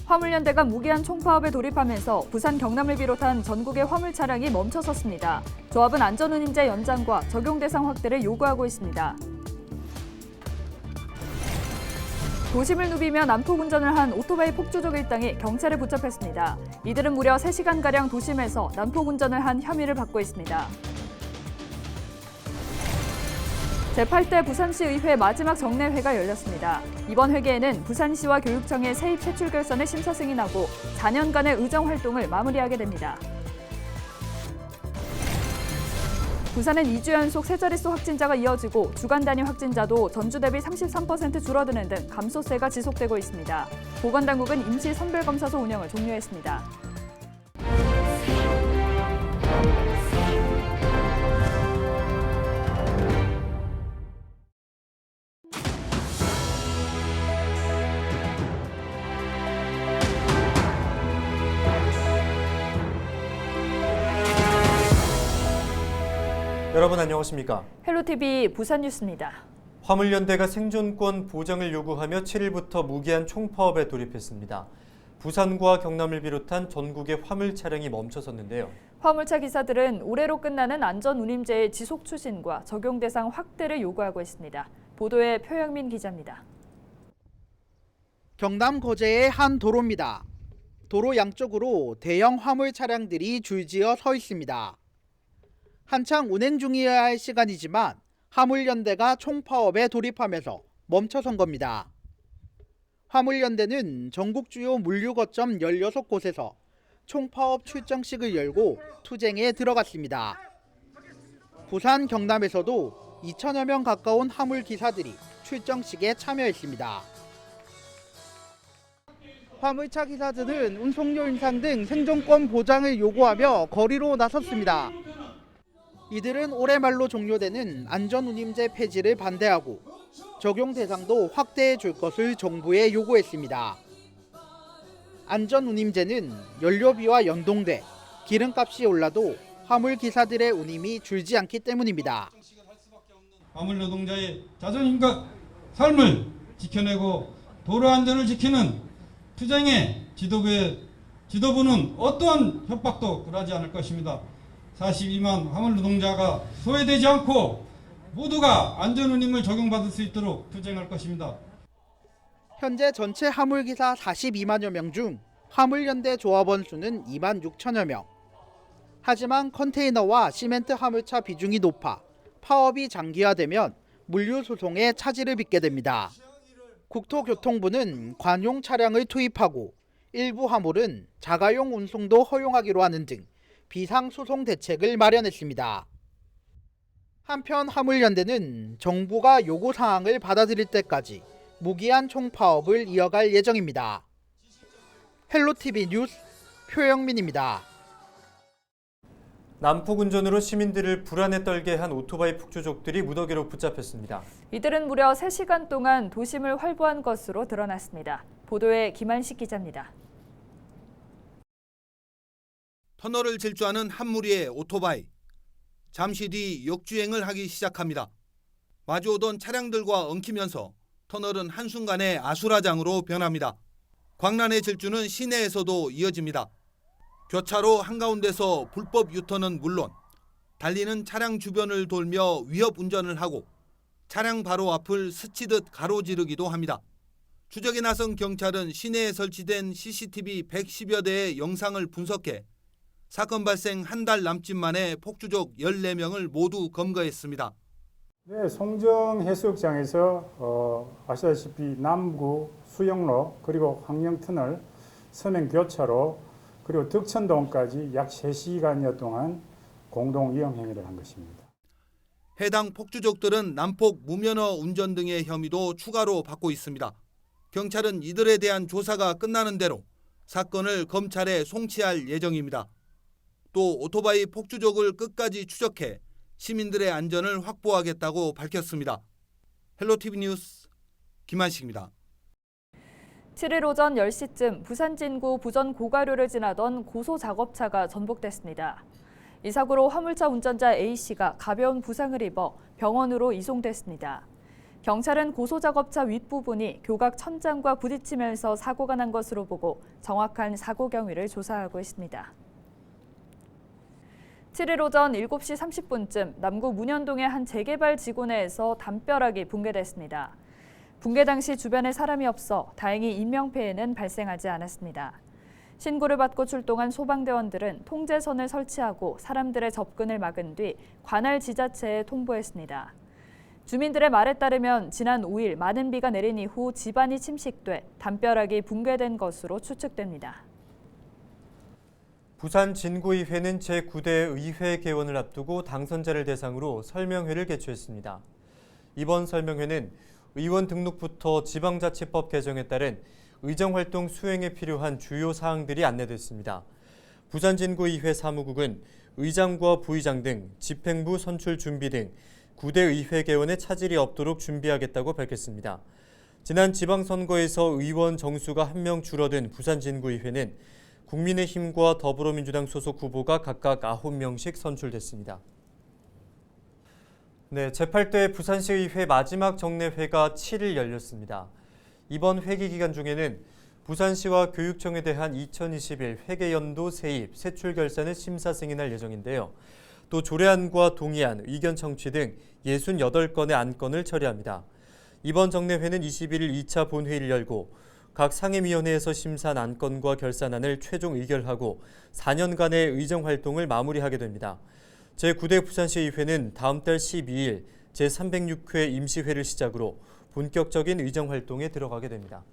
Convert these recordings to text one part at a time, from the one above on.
화물연대가 무기한 총파업에 돌입하면서 부산 경남을 비롯한 전국의 화물 차량이 멈춰섰습니다. 조합은 안전운임제 연장과 적용 대상 확대를 요구하고 있습니다. 도심을 누비며 난폭 운전을 한 오토바이 폭주족 일당이 경찰에 붙잡혔습니다. 이들은 무려 3시간가량 도심에서 난폭 운전을 한 혐의를 받고 있습니다. 제8대 부산시 의회 마지막 정례회가 열렸습니다. 이번 회계에는 부산시와 교육청의 세입 채출 결선을 심사 승인하고 4년간의 의정 활동을 마무리하게 됩니다. 부산은 2주 연속 세 자릿수 확진자가 이어지고 주간 단위 확진자도 전주 대비 33% 줄어드는 등 감소세가 지속되고 있습니다. 보건당국은 임시 선별검사소 운영을 종료했습니다. 여러분 안녕하십니까? 헬로티비 부산 뉴스입니다. 화물연대가 생존권 보장을 요구하며 7일부터 무기한 총파업에 돌입했습니다. 부산과 경남을 비롯한 전국의 화물 차량이 멈춰섰는데요. 화물차 기사들은 올해로 끝나는 안전운임제의 지속 추진과 적용 대상 확대를 요구하고 있습니다. 보도에 표영민 기자입니다. 경남 거제의 한 도로입니다. 도로 양쪽으로 대형 화물 차량들이 줄지어 서 있습니다. 한창 운행 중이어야 할 시간이지만 화물연대가 총파업에 돌입하면서 멈춰선 겁니다. 화물연대는 전국 주요 물류 거점 16곳에서 총파업 출정식을 열고 투쟁에 들어갔습니다. 부산, 경남에서도 2천여 명 가까운 화물 기사들이 출정식에 참여했습니다. 화물차 기사들은 운송료 인상 등 생존권 보장을 요구하며 거리로 나섰습니다. 이들은 올해 말로 종료되는 안전운임제 폐지를 반대하고 적용 대상도 확대해 줄 것을 정부에 요구했습니다. 안전운임제는 연료비와 연동돼 기름값이 올라도 화물 기사들의 운임이 줄지 않기 때문입니다. 화물 노동자의 자존심과 삶을 지켜내고 도로 안전을 지키는 투쟁의 지도부는 어떠한 협박도 굴하지 않을 것입니다. 42만 화물 노동자가 소외되지 않고 모두가 안전운임을 적용받을 수 있도록 투쟁할 것입니다. 현재 전체 화물기사 42만여 명 중 화물연대 조합원 수는 2만 6천여 명. 하지만 컨테이너와 시멘트 화물차 비중이 높아 파업이 장기화되면 물류 소송에 차질을 빚게 됩니다. 국토교통부는 관용 차량을 투입하고 일부 화물은 자가용 운송도 허용하기로 하는 등 비상소송 대책을 마련했습니다. 한편 화물연대는 정부가 요구사항을 받아들일 때까지 무기한 총파업을 이어갈 예정입니다. 헬로티비 뉴스 표영민입니다. 난폭 운전으로 시민들을 불안에 떨게 한 오토바이 폭주족들이 무더기로 붙잡혔습니다. 이들은 무려 3시간 동안 도심을 활보한 것으로 드러났습니다. 보도에 김한식 기자입니다. 터널을 질주하는 한 무리의 오토바이. 잠시 뒤 역주행을 하기 시작합니다. 마주오던 차량들과 엉키면서 터널은 한순간에 아수라장으로 변합니다. 광란의 질주는 시내에서도 이어집니다. 교차로 한가운데서 불법 유턴은 물론 달리는 차량 주변을 돌며 위협 운전을 하고 차량 바로 앞을 스치듯 가로지르기도 합니다. 추적에 나선 경찰은 시내에 설치된 CCTV 110여 대의 영상을 분석해 사건 발생 한 달 남짓 만에 폭주족 14명을 모두 검거했습니다. 네, 송정 해수욕장에서 아시다시피 남구 수영로 그리고 황령터널 서면 교차로 그리고 덕천동까지 약 3시간여 동안 공동 위험 행위를 한 것입니다. 해당 폭주족들은 난폭 무면허 운전 등의 혐의도 추가로 받고 있습니다. 경찰은 이들에 대한 조사가 끝나는 대로 사건을 검찰에 송치할 예정입니다. 또 오토바이 폭주족을 끝까지 추적해 시민들의 안전을 확보하겠다고 밝혔습니다. 헬로티비 뉴스 김한식입니다. 7일 오전 10시쯤 부산 진구 부전 고가류를 지나던 고소작업차가 전복됐습니다. 이 사고로 화물차 운전자 A씨가 가벼운 부상을 입어 병원으로 이송됐습니다. 경찰은 고소작업차 윗부분이 교각 천장과 부딪히면서 사고가 난 것으로 보고 정확한 사고 경위를 조사하고 있습니다. 7일 오전 7시 30분쯤 남구 문현동의 한 재개발 지구내에서 담벼락이 붕괴됐습니다. 붕괴 당시 주변에 사람이 없어 다행히 인명피해는 발생하지 않았습니다. 신고를 받고 출동한 소방대원들은 통제선을 설치하고 사람들의 접근을 막은 뒤 관할 지자체에 통보했습니다. 주민들의 말에 따르면 지난 5일 많은 비가 내린 이후 집안이 침식돼 담벼락이 붕괴된 것으로 추측됩니다. 부산 진구의회는 제9대 의회 개원을 앞두고 당선자를 대상으로 설명회를 개최했습니다. 이번 설명회는 의원 등록부터 지방자치법 개정에 따른 의정활동 수행에 필요한 주요 사항들이 안내됐습니다. 부산 진구의회 사무국은 의장과 부의장 등 집행부 선출 준비 등 9대 의회 개원에 차질이 없도록 준비하겠다고 밝혔습니다. 지난 지방선거에서 의원 정수가 1명 줄어든 부산 진구의회는 국민의힘과 더불어민주당 소속 후보가 각각 9명씩 선출됐습니다. 네, 제8대 부산시의회 마지막 정례회가 7일 열렸습니다. 이번 회기 기간 중에는 부산시와 교육청에 대한 2021 회계연도 세입, 세출 결산을 심사 승인할 예정인데요. 또 조례안과 동의안, 의견 청취 등 68건의 안건을 처리합니다. 이번 정례회는 21일 2차 본회의를 열고 각 상임위원회에서 심사한 안건과 결산안을 최종 의결하고 4년간의 의정활동을 마무리하게 됩니다. 제9대 부산시의회는 다음 달 12일 제306회 임시회를 시작으로 본격적인 의정활동에 들어가게 됩니다.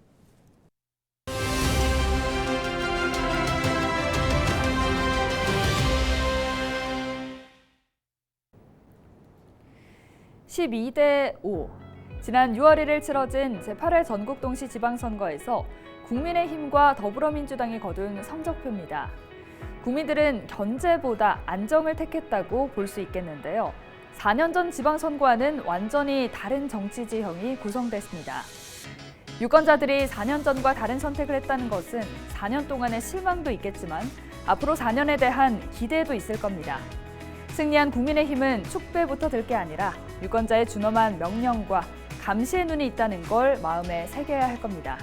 (12대 5) 지난 6월 1일 치러진 제8회 전국동시 지방선거에서 국민의힘과 더불어민주당이 거둔 성적표입니다. 국민들은 견제보다 안정을 택했다고 볼 수 있겠는데요. 4년 전 지방선거와는 완전히 다른 정치 지형이 구성됐습니다. 유권자들이 4년 전과 다른 선택을 했다는 것은 4년 동안의 실망도 있겠지만 앞으로 4년에 대한 기대도 있을 겁니다. 승리한 국민의힘은 축배부터 들 게 아니라 유권자의 준엄한 명령과 감시의 눈이 있다는 걸 마음에 새겨야 할 겁니다.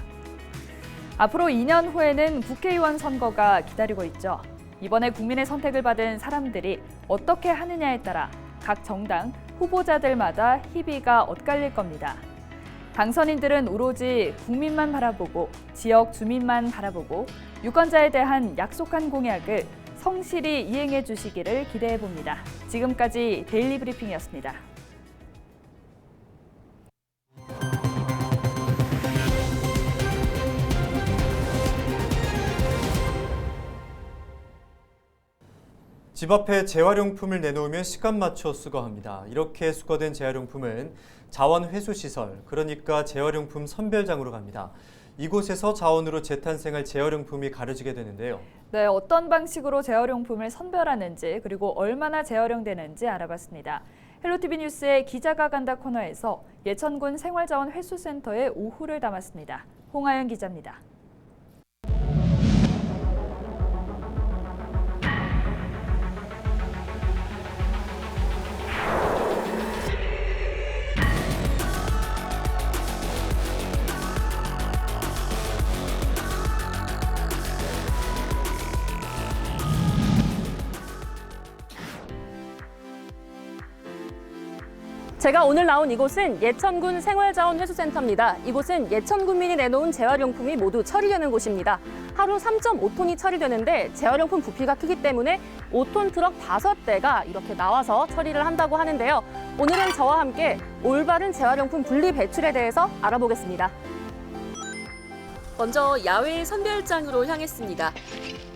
앞으로 2년 후에는 국회의원 선거가 기다리고 있죠. 이번에 국민의 선택을 받은 사람들이 어떻게 하느냐에 따라 각 정당 후보자들마다 희비가 엇갈릴 겁니다. 당선인들은 오로지 국민만 바라보고 지역 주민만 바라보고 유권자에 대한 약속한 공약을 성실히 이행해 주시기를 기대해 봅니다. 지금까지 데일리 브리핑이었습니다. 집 앞에 재활용품을 내놓으면 시간 맞춰 수거합니다. 이렇게 수거된 재활용품은 자원회수시설, 그러니까 재활용품 선별장으로 갑니다. 이곳에서 자원으로 재탄생할 재활용품이 가려지게 되는데요. 네, 어떤 방식으로 재활용품을 선별하는지 그리고 얼마나 재활용되는지 알아봤습니다. 헬로티비 뉴스의 기자가 간다 코너에서 예천군 생활자원회수센터의 오후를 담았습니다. 홍하연 기자입니다. 제가 오늘 나온 이곳은 예천군 생활자원회수센터입니다. 이곳은 예천군민이 내놓은 재활용품이 모두 처리되는 곳입니다. 하루 3.5톤이 처리되는데 재활용품 부피가 크기 때문에 5톤 트럭 5대가 이렇게 나와서 처리를 한다고 하는데요. 오늘은 저와 함께 올바른 재활용품 분리 배출에 대해서 알아보겠습니다. 먼저 야외 선별장으로 향했습니다.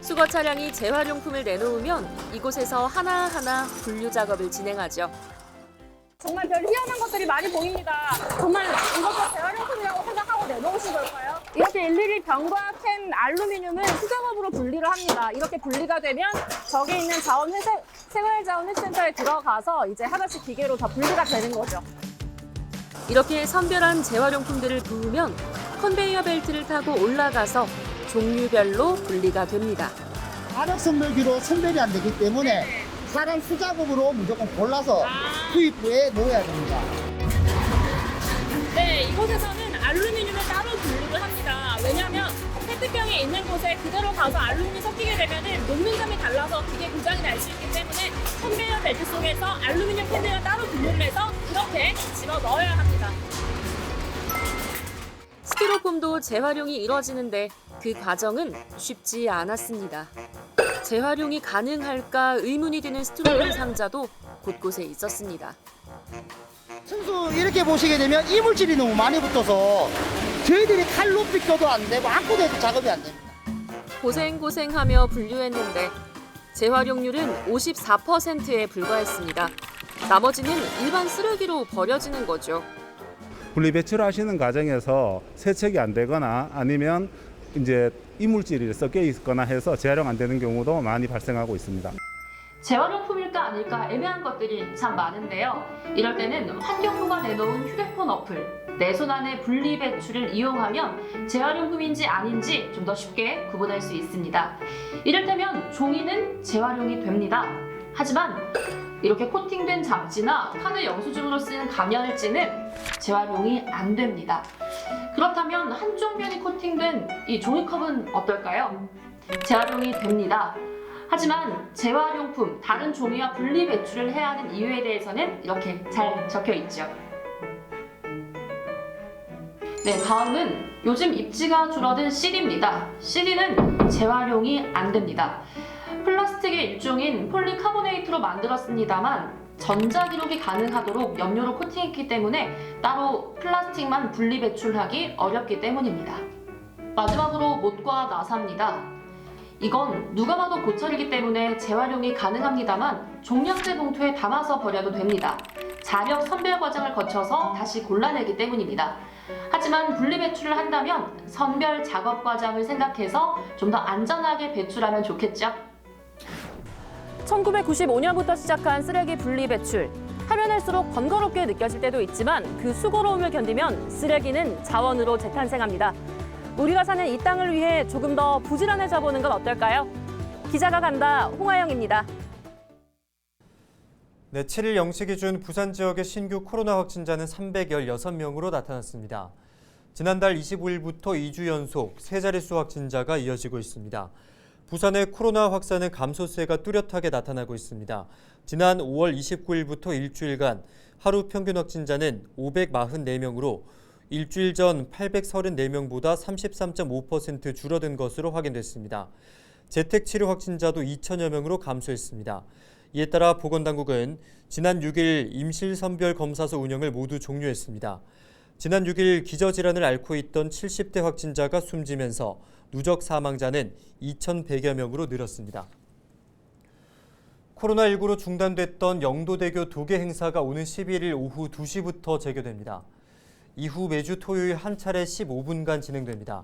수거 차량이 재활용품을 내놓으면 이곳에서 하나하나 분류 작업을 진행하죠. 정말 별 희한한 것들이 많이 보입니다. 정말 이것도 재활용품이라고 생각하고 내놓으신 걸까요? 이렇게 일일이 병과 캔, 알루미늄은 수작업으로 분리를 합니다. 이렇게 분리가 되면 저기 있는 생활자원회수센터에 들어가서 이제 하나씩 기계로 다 분리가 되는 거죠. 이렇게 선별한 재활용품들을 부으면 컨베이어 벨트를 타고 올라가서 종류별로 분리가 됩니다. 화력 선별기로 선별이 안 되기 때문에 사람 수작업으로 무조건 골라서 투입부에 놓아야 됩니다. 이곳에서는 알루미늄을 따로 분리를 합니다. 왜냐하면 페트병이 있는 곳에 그대로 가서 알루미늄이 섞이게 되면 녹는 점이 달라서 기계 고장이 날 수 있기 때문에 컨베이어 벨트 속에서 알루미늄 캔들을 따로 분리를 해서 이렇게 집어 넣어야 합니다. 스티로폼도 재활용이 이뤄지는데 그 과정은 쉽지 않았습니다. 재활용이 가능할까 의문이 드는 스티로폼 상자도 곳곳에 있었습니다. 선수 이렇게 보시게 되면 이물질이 너무 많이 붙어서 저희들이 칼로 빗겨도 안 되고 아무데도 작업이 안 됩니다. 고생하며 분류했는데 재활용률은 54%에 불과했습니다. 나머지는 일반 쓰레기로 버려지는 거죠. 분리 배출하시는 과정에서 세척이 안 되거나 아니면 이제 이물질이 섞여 있거나 해서 재활용 안 되는 경우도 많이 발생하고 있습니다. 재활용품일까 아닐까 애매한 것들이 참 많은데요. 이럴 때는 환경부가 내놓은 휴대폰 어플 내 손 안에 분리 배출을 이용하면 재활용품인지 아닌지 좀 더 쉽게 구분할 수 있습니다. 이를테면 종이는 재활용이 됩니다. 하지만 이렇게 코팅된 잡지나 카드 영수증으로 쓰는 감열지는 재활용이 안 됩니다. 그렇다면 한쪽 면이 코팅된 이 종이컵은 어떨까요? 재활용이 됩니다. 하지만 재활용품, 다른 종이와 분리 배출을 해야 하는 이유에 대해서는 이렇게 잘 적혀 있죠. 네, 다음은 요즘 입지가 줄어든 CD입니다. CD는 재활용이 안 됩니다. 플라스틱의 일종인 폴리카보네이트로 만들었습니다만 전자기록이 가능하도록 염료로 코팅했기 때문에 따로 플라스틱만 분리 배출하기 어렵기 때문입니다. 마지막으로 못과 나사입니다. 이건 누가 봐도 고철이기 때문에 재활용이 가능합니다만 종량제 봉투에 담아서 버려도 됩니다. 자력 선별 과정을 거쳐서 다시 골라내기 때문입니다. 하지만 분리 배출을 한다면 선별 작업 과정을 생각해서 좀 더 안전하게 배출하면 좋겠죠? 1995년부터 시작한 쓰레기 분리 배출. 하면 할수록 번거롭게 느껴질 때도 있지만 그 수고로움을 견디면 쓰레기는 자원으로 재탄생합니다. 우리가 사는 이 땅을 위해 조금 더 부지런해져 보는 건 어떨까요? 기자가 간다, 홍하영입니다. 네, 7일 0시 기준 부산 지역의 신규 코로나 확진자는 316명으로 나타났습니다. 지난달 25일부터 2주 연속 세 자릿수 확진자가 이어지고 있습니다. 부산의 코로나 확산은 감소세가 뚜렷하게 나타나고 있습니다. 지난 5월 29일부터 일주일간 하루 평균 확진자는 544명으로 일주일 전 834명보다 33.5% 줄어든 것으로 확인됐습니다. 재택치료 확진자도 2천여 명으로 감소했습니다. 이에 따라 보건당국은 지난 6일 임실선별 검사소 운영을 모두 종료했습니다. 지난 6일 기저질환을 앓고 있던 70대 확진자가 숨지면서 누적 사망자는 2,100여 명으로 늘었습니다. 코로나19로 중단됐던 영도대교 도계 행사가 오는 11일 오후 2시부터 재개됩니다. 이후 매주 토요일 한 차례 15분간 진행됩니다.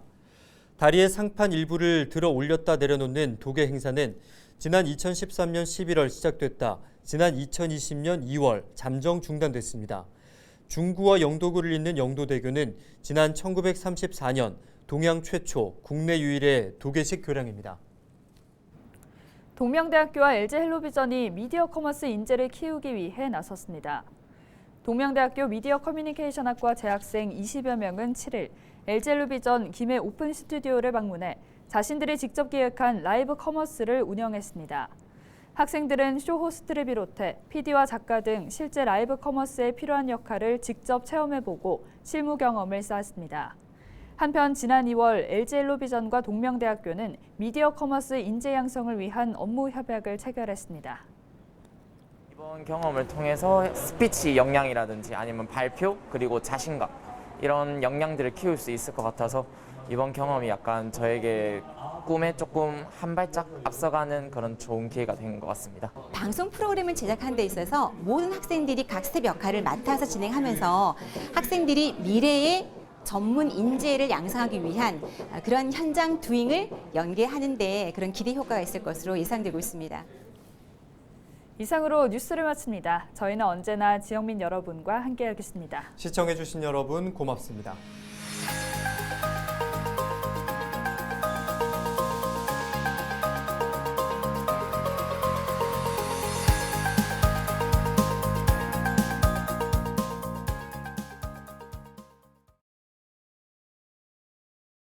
다리의 상판 일부를 들어 올렸다 내려놓는 도계 행사는 지난 2013년 11월 시작됐다 지난 2020년 2월 잠정 중단됐습니다. 중구와 영도구를 잇는 영도대교는 지난 1934년 동양 최초, 국내 유일의 도계식 교량입니다. 동명대학교와 LG헬로비전이 미디어 커머스 인재를 키우기 위해 나섰습니다. 동명대학교 미디어 커뮤니케이션학과 재학생 20여 명은 7일 LG헬로비전 김해 오픈 스튜디오를 방문해 자신들이 직접 기획한 라이브 커머스를 운영했습니다. 학생들은 쇼 호스트를 비롯해 PD와 작가 등 실제 라이브 커머스에 필요한 역할을 직접 체험해보고 실무 경험을 쌓았습니다. 한편 지난 2월 LG헬로비전과 동명대학교는 미디어 커머스 인재 양성을 위한 업무 협약을 체결했습니다. 이번 경험을 통해서 스피치 역량이라든지 아니면 발표 그리고 자신감 이런 역량들을 키울 수 있을 것 같아서 이번 경험이 약간 저에게 꿈에 조금 한 발짝 앞서가는 그런 좋은 기회가 된 것 같습니다. 방송 프로그램을 제작하는 데 있어서 모든 학생들이 각 스텝 역할을 맡아서 진행하면서 학생들이 미래의 전문 인재를 양성하기 위한 그런 현장 두잉을 연계하는 데 그런 기대 효과가 있을 것으로 예상되고 있습니다. 이상으로 뉴스를 마칩니다. 저희는 언제나 지역민 여러분과 함께하겠습니다. 시청해주신 여러분 고맙습니다.